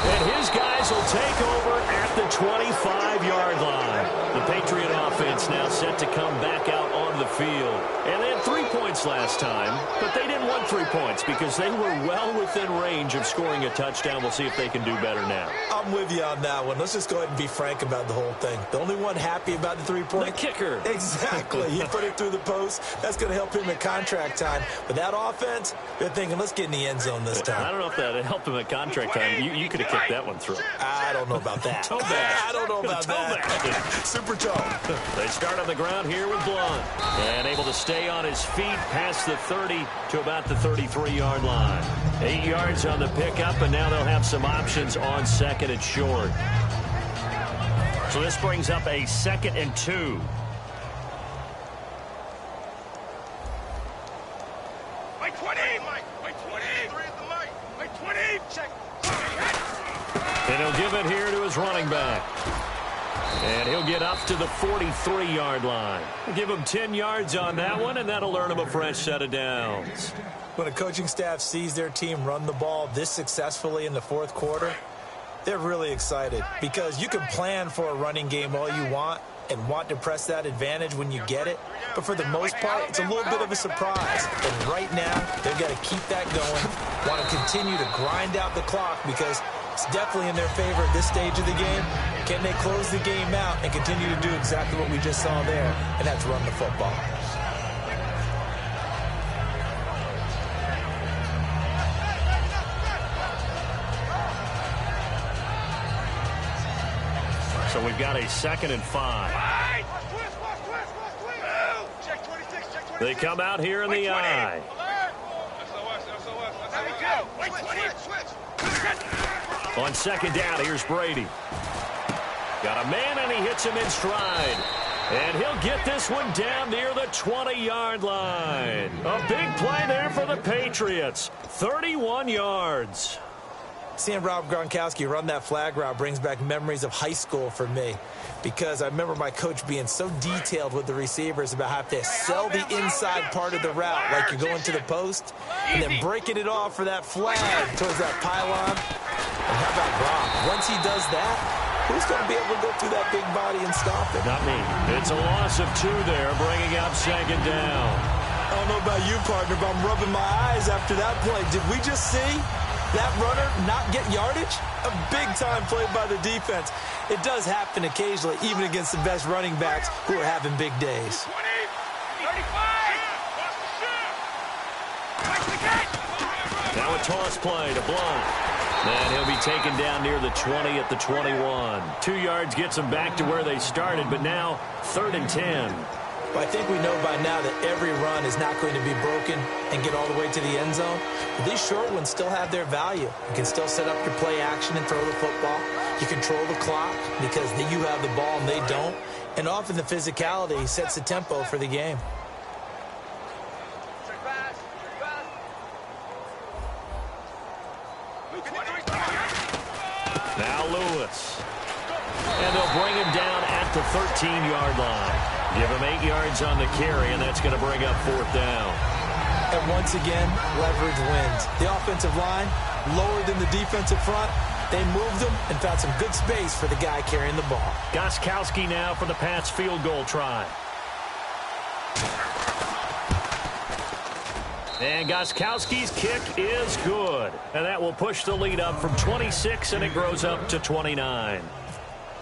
And his guys will take over at the 25-yard line. The Patriot offense now set to come back out on the field. And they had 3 points last time, but they didn't want 3 points because they were well within range of scoring a touchdown. We'll see if they can do better now.
I'm with you on that one. Let's just go ahead and be frank about the whole thing. The only one happy about the 3-point.
The kicker.
Exactly. He put it through the post. That's going to help him at contract time. But that offense, they're thinking, let's get in the end zone this time.
I don't know if that helped him at contract time. You could have kicked that one through.
I don't know about that.
Toe back.
I don't know about that. Super toe.
They start on the ground here with Blunt. And able to stay on his feet past the 30 to about the 33-yard line. 8 yards on the pickup, and now they'll have some options on 2nd and short. So this brings up a 2nd and 2.
Mike 20! Mike 20! 3 at the mic! Mike 20! Check!
And he'll give it here to his running back. And he'll get up to the 43-yard line. We'll give him 10 yards on that one, and that'll earn him a fresh set of downs.
When a coaching staff sees their team run the ball this successfully in the 4th quarter, They're really excited because you can plan for a running game all you want and want to press that advantage when you get it. But for the most part, it's a little bit of a surprise. And right now, they've got to keep that going, want to continue to grind out the clock because it's definitely in their favor at this stage of the game. Can they close the game out and continue to do exactly what we just saw there, and that's run the football?
So we've got a 2nd and 5. They come out here in the I. On 2nd down, here's Brady. Got a man, and he hits him in stride. And he'll get this one down near the 20-yard line. A big play there for the Patriots. 31 yards.
Seeing Rob Gronkowski run that flag route brings back memories of high school for me because I remember my coach being so detailed with the receivers about how to sell the inside part of the route like you're going to the post and then breaking it off for that flag towards that pylon. And how about Gronk? Once he does that, who's going to be able to go through that big body and stop it?
Not me. It's a loss of 2 there, bringing up 2nd down.
I don't know about you, partner, but I'm rubbing my eyes after that play. Did we just see that runner not get yardage? A big-time play by the defense. It does happen occasionally, even against the best running backs who are having big days.
20, 35.
Now a toss play to Blount. And he'll be taken down near the 20 at the 21. 2 yards gets them back to where they started, but now 3rd and 10.
But I think we know by now that every run is not going to be broken and get all the way to the end zone. But these short ones still have their value. You can still set up your play action and throw the football. You control the clock because you have the ball and they don't. And often the physicality sets the tempo for the game.
Now Lewis. And they'll bring him down at the 13-yard line. Give him 8 yards on the carry, and that's going to bring up 4th down.
And once again, leverage wins. The offensive line, lower than the defensive front. They moved them and found some good space for the guy carrying the ball.
Gostkowski now for the Pats field goal try. And Gostkowski's kick is good. And that will push the lead up from 26, and it grows up to 29.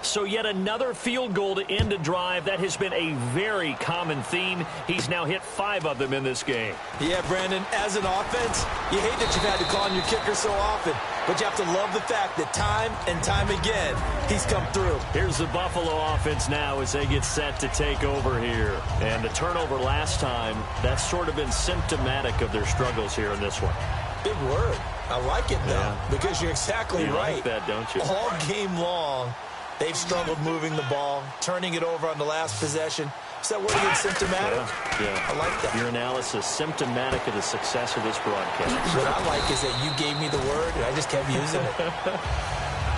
So yet another field goal to end a drive. That has been a very common theme. He's now hit 5 of them in this game.
Yeah, Brandon, as an offense, you hate that you've had to call on your kicker so often. But you have to love the fact that time and time again, he's come through.
Here's the Buffalo offense now as they get set to take over here. And the turnover last time, that's sort of been symptomatic of their struggles here in this one.
Big word. I like it, though, because you're exactly right.
Like that, don't you?
All game long, they've struggled moving the ball, turning it over on the last possession. Is that word again, symptomatic?
Yeah.
I like that.
Your analysis, symptomatic of the success of this broadcast.
What I like is that you gave me the word, and I just kept using it.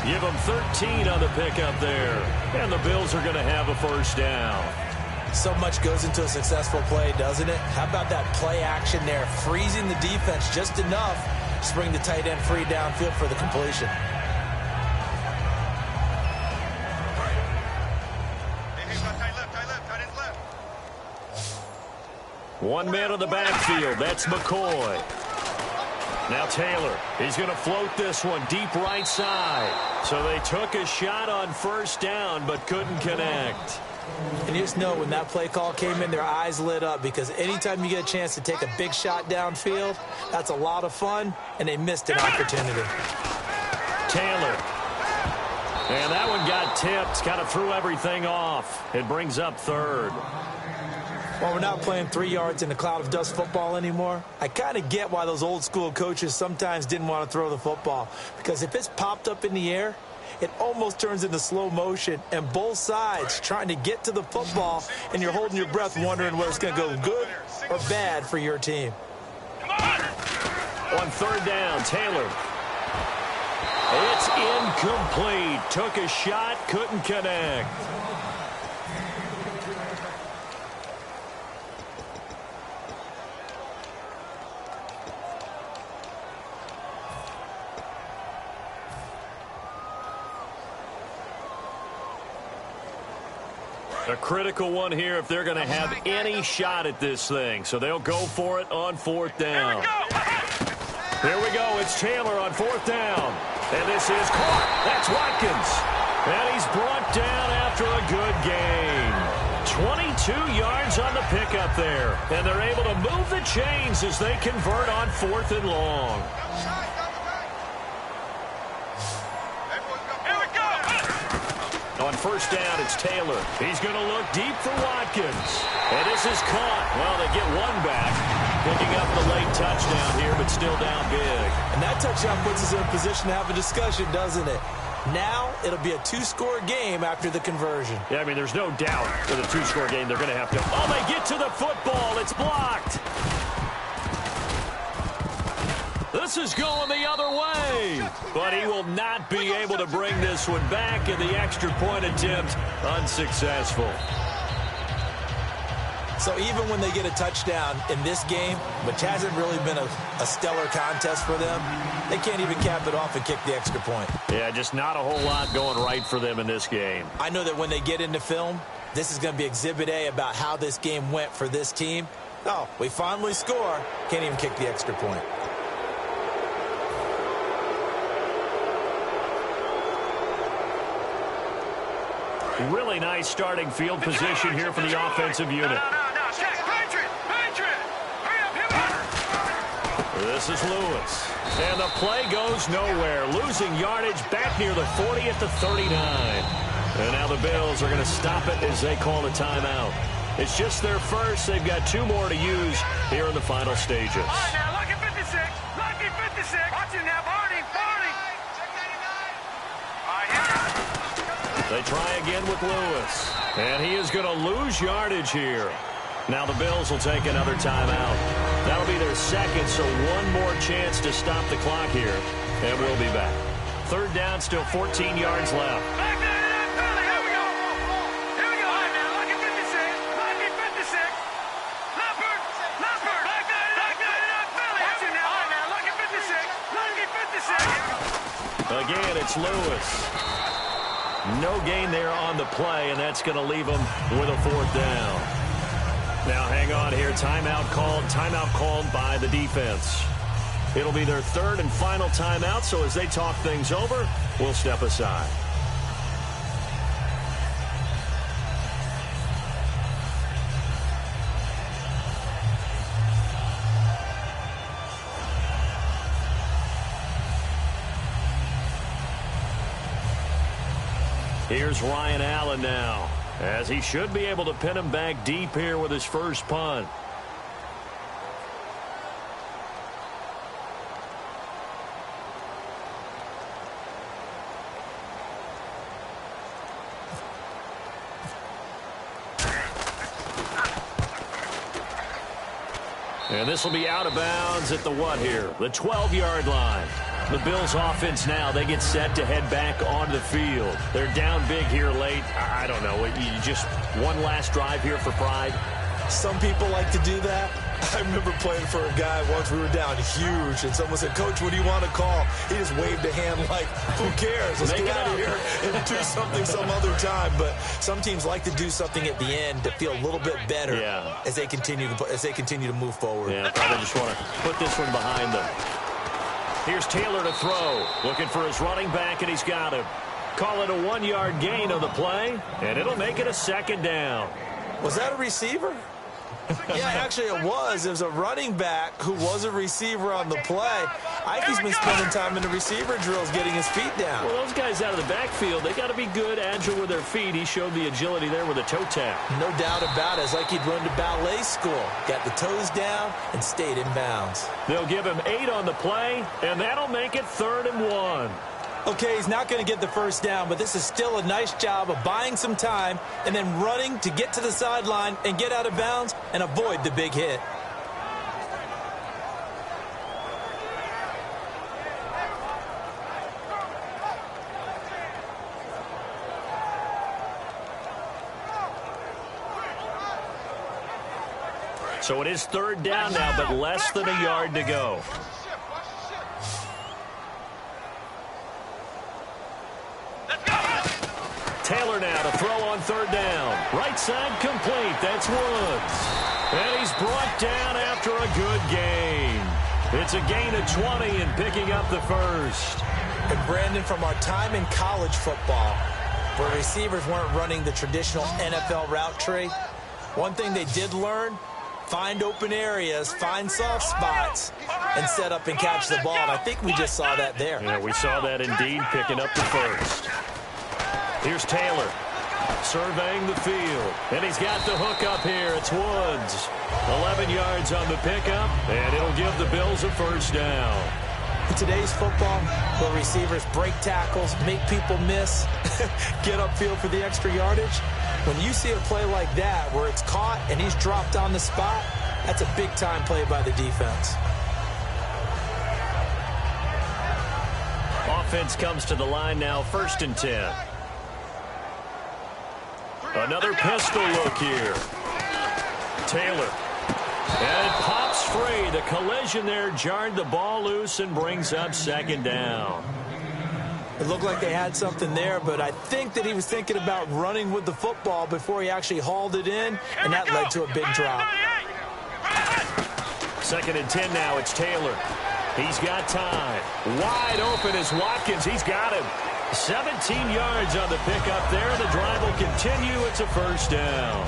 Give them 13 on the pickup there. And the Bills are going to have a first down.
So much goes into a successful play, doesn't it? How about that play action there, freezing the defense just enough to bring the tight end free downfield for the completion.
One man on the backfield. That's McCoy. Now Taylor. He's going to float this one deep right side. So they took a shot on first down but couldn't connect.
And you just know when that play call came in, their eyes lit up because anytime you get a chance to take a big shot downfield, that's a lot of fun, and they missed an opportunity.
Taylor. And that one got tipped. Kind of threw everything off. It brings up third.
While we're not playing 3 yards in a cloud of dust football anymore, I kind of get why those old school coaches sometimes didn't want to throw the football. Because if it's popped up in the air, it almost turns into slow motion, and both sides trying to get to the football, and you're holding your breath wondering whether it's going to go good or bad for your team.
On third down, Taylor. It's incomplete. Took a shot, couldn't connect. A critical one here if they're going to have any shot at this thing. So they'll go for it on 4th down. Here we go. It's Taylor on 4th down. And this is caught. That's Watkins. And he's brought down after a good game. 22 yards on the pickup there. And they're able to move the chains as they convert on 4th and long. On 1st down, it's Taylor. He's going to look deep for Watkins. And this is caught. Well, they get one back. Picking up the late touchdown here, but still down big.
And that touchdown puts us in a position to have a discussion, doesn't it? Now it'll be a 2-score game after the conversion.
Yeah, I mean, there's no doubt with a 2-score game they're going to have to. Oh, they get to the football. It's blocked. This is going the other way. But he will not be able to bring this one back, and the extra point attempt unsuccessful.
So even when they get a touchdown in this game, which hasn't really been a stellar contest for them, they can't even cap it off and kick the extra point.
Yeah, just not a whole lot going right for them in this game.
I know that when they get into film, this is going to be Exhibit A about how this game went for this team. Oh, we finally score. Can't even kick the extra point.
Really nice starting field position here for the offensive unit. This is Lewis. And the play goes nowhere. Losing yardage back near the 40 at the 39. And now the Bills are going to stop it as they call a timeout. It's just their first. They've got 2 more to use here in the final stages.
All right, now, lucky 56. Lucky 56. Watch it now, Barney. Barney. All right, here.
They try again with Lewis. And he is going to lose yardage here. Now the Bills will take another timeout. That'll be their second, so one more chance to stop the clock here. And we'll be back. 3rd down, still 14 yards left.
Back there, here we go. Here we go. All right, now, lucky 56. Lucky 56. Leopard. Leopard. Back there, Philly. Watch it now. All right, now, lucky 56. Lucky 56.
Again, it's Lewis. No gain there on the play, and that's going to leave them with a 4th down. Now, hang on here. Timeout called by the defense. It'll be their 3rd and final timeout, so as they talk things over, we'll step aside. Here's Ryan Allen now, as he should be able to pin him back deep here with his first punt. And this will be out of bounds at the what here? The 12-yard line. The Bills offense now, they get set to head back onto the field. They're down big here late. I don't know. You just one last drive here for pride.
Some people like to do that. I remember playing for a guy once. We were down huge, and someone said, "Coach, what do you want to call?" He just waved a hand like, who cares? Let's get out of here and do something some other time. But some teams like to do something at the end to feel a little bit better as they continue to move forward.
Yeah, probably just want to put this one behind them. Here's Taylor to throw. Looking for his running back, and he's got him. Call it a 1-yard gain on the play, and it'll make it a 2nd down.
Was that a receiver? Yeah, actually it was. It was a running back who was a receiver on the play. Ike's been spending time in the receiver drills getting his feet down.
Well, those guys out of the backfield, they got to be good, agile with their feet. He showed the agility there with a toe tap.
No doubt about it. It's like he'd run to ballet school. Got the toes down and stayed in bounds.
They'll give him 8 on the play, and that'll make it 3rd and 1.
Okay, he's not going to get the first down, but this is still a nice job of buying some time and then running to get to the sideline and get out of bounds and avoid the big hit.
So it is 3rd down now, but less than a yard to go. Taylor now to throw on third down. Right side complete. That's Woods. And he's brought down after a good gain. It's a gain of 20 and picking up the first.
And Brandon, from our time in college football, where receivers weren't running the traditional NFL route tree, one thing they did learn, find open areas, find soft spots, and set up and catch the ball. And I think we just saw that there.
Yeah, we saw that indeed, picking up the first. Here's Taylor surveying the field. And he's got the hook up here. It's Woods. 11 yards on the pickup, and it'll give the Bills a first down.
In today's football, where receivers break tackles, make people miss, get upfield for the extra yardage, when you see a play like that where it's caught and he's dropped on the spot, that's a big-time play by the defense.
Offense comes to the line now, 1st and 10. Another pistol look here. Taylor. And it pops free. The collision there jarred the ball loose and brings up 2nd down.
It looked like they had something there, but I think that he was thinking about running with the football before he actually hauled it in, and that led to a big drop.
2nd and 10 now. It's Taylor. He's got time. Wide open is Watkins. He's got him. 17 yards on the pickup there. The drive will continue. It's a first down.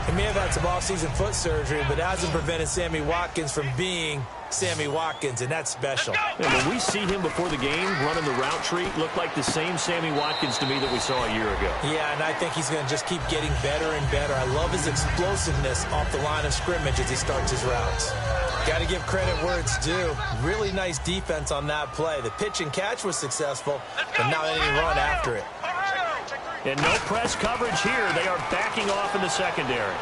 He may have had some offseason foot surgery, but it hasn't prevented Sammy Watkins from being Sammy Watkins, and that's special.
And when we see him before the game running the route tree, looked like the same Sammy Watkins to me that we saw a year ago.
Yeah, and I think he's going to just keep getting better and better. I love his explosiveness off the line of scrimmage as he starts his routes. Got to give credit where it's due. Really nice defense on that play. The pitch and catch was successful, but not any run after it.
And no press coverage here. They are backing off in the secondary.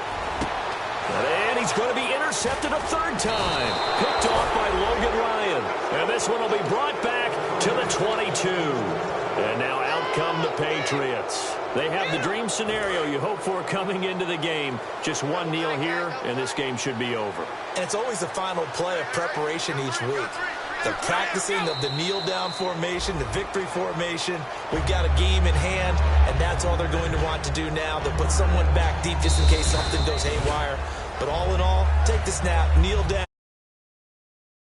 And he's going to be intercepted a 3rd time. Picked off by Logan Ryan. And this one will be brought back to the 22. And now out come the Patriots. They have the dream scenario you hope for coming into the game. Just one kneel here, and this game should be over.
And it's always the final play of preparation each week. The practicing of the kneel-down formation, the victory formation. We've got a game in hand, and that's all they're going to want to do now. They'll put someone back deep just in case something goes haywire. But all in all, take the snap, kneel down.